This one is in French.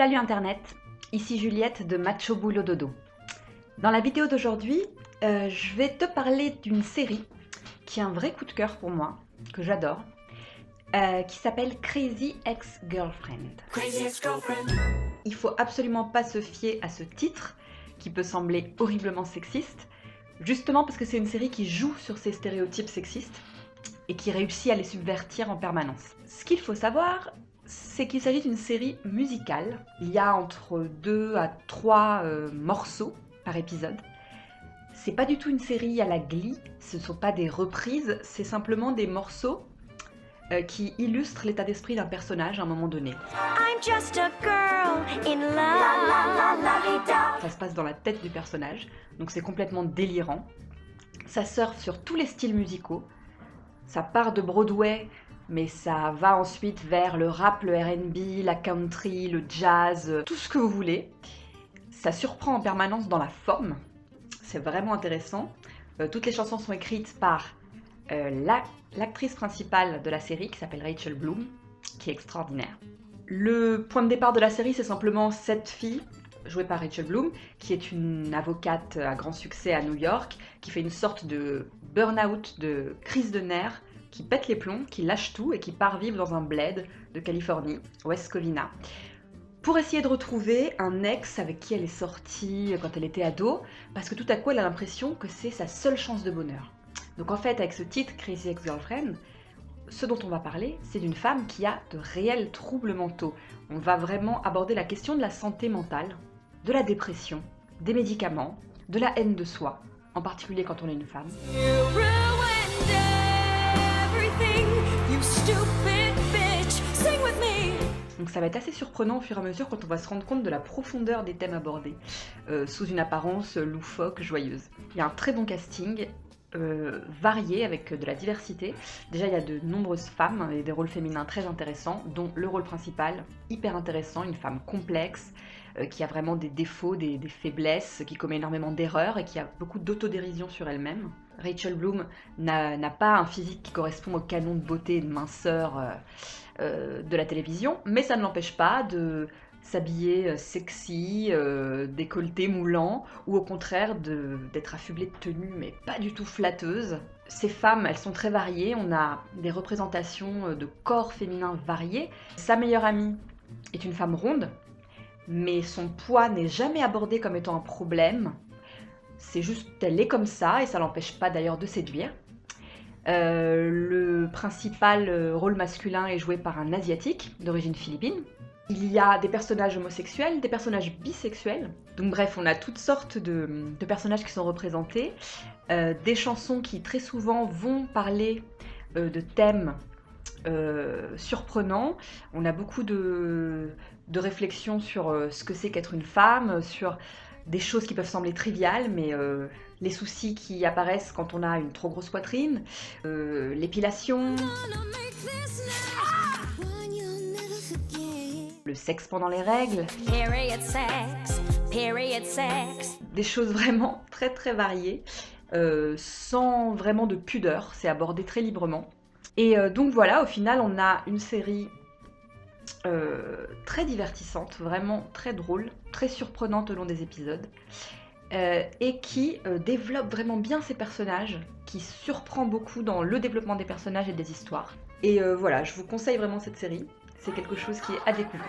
Salut Internet, ici Juliette de Macho Boulot Dodo. Dans la vidéo d'aujourd'hui, je vais te parler d'une série qui est un vrai coup de cœur pour moi, que j'adore, qui s'appelle Crazy Ex-Girlfriend. Il faut absolument pas se fier à ce titre, qui peut sembler horriblement sexiste, justement parce que c'est une série qui joue sur ces stéréotypes sexistes et qui réussit à les subvertir en permanence. Ce qu'il faut savoir, c'est qu'il s'agit d'une série musicale. Il y a entre 2 à 3 morceaux par épisode. C'est pas du tout une série à la Glee, ce ne sont pas des reprises, c'est simplement des morceaux qui illustrent l'état d'esprit d'un personnage à un moment donné. I'm just a girl in love. Ça se passe dans la tête du personnage, donc c'est complètement délirant. Ça surfe sur tous les styles musicaux. Ça part de Broadway, mais ça va ensuite vers le rap, le R&B, la country, le jazz, tout ce que vous voulez. Ça surprend en permanence dans la forme, c'est vraiment intéressant. Toutes les chansons sont écrites par l'actrice principale de la série, qui s'appelle Rachel Bloom, qui est extraordinaire. Le point de départ de la série, c'est simplement cette fille, jouée par Rachel Bloom, qui est une avocate à grand succès à New York, qui fait une sorte de burn-out, de crise de nerfs, qui pète les plombs, qui lâche tout et qui part vivre dans un bled de Californie, West Covina, pour essayer de retrouver un ex avec qui elle est sortie quand elle était ado, parce que tout à coup elle a l'impression que c'est sa seule chance de bonheur. Donc en fait, avec ce titre, Crazy Ex-Girlfriend, ce dont on va parler, c'est d'une femme qui a de réels troubles mentaux. On va vraiment aborder la question de la santé mentale, de la dépression, des médicaments, de la haine de soi, en particulier quand on est une femme. Donc ça va être assez surprenant au fur et à mesure quand on va se rendre compte de la profondeur des thèmes abordés, sous une apparence loufoque, joyeuse. Il y a un très bon casting, varié, avec de la diversité. Déjà, il y a de nombreuses femmes et des rôles féminins très intéressants, dont le rôle principal, hyper intéressant, une femme complexe, qui a vraiment des défauts, des faiblesses, qui commet énormément d'erreurs et qui a beaucoup d'autodérision sur elle-même. Rachel Bloom n'a pas un physique qui correspond au canon de beauté et de minceur de la télévision, mais ça ne l'empêche pas de s'habiller sexy, décolleté moulant, ou au contraire d'être affublée de tenues mais pas du tout flatteuses. Ces femmes, elles sont très variées, on a des représentations de corps féminins variés. Sa meilleure amie est une femme ronde, mais son poids n'est jamais abordé comme étant un problème. C'est juste, elle est comme ça, et ça l'empêche pas d'ailleurs de séduire. Le principal rôle masculin est joué par un asiatique d'origine philippine. Il y a des personnages homosexuels, des personnages bisexuels. Donc bref, on a toutes sortes de personnages qui sont représentés. Des chansons qui très souvent vont parler de thèmes surprenants. On a beaucoup de réflexions sur ce que c'est qu'être une femme, sur des choses qui peuvent sembler triviales, mais les soucis qui apparaissent quand on a une trop grosse poitrine, l'épilation, le sexe pendant les règles, des choses vraiment très très variées, sans vraiment de pudeur, c'est abordé très librement. Et donc voilà, au final on a une série très divertissante, vraiment très drôle, très surprenante au long des épisodes, et qui développe vraiment bien ses personnages, qui surprend beaucoup dans le développement des personnages et des histoires. Et voilà, je vous conseille vraiment cette série, c'est quelque chose qui est à découvrir.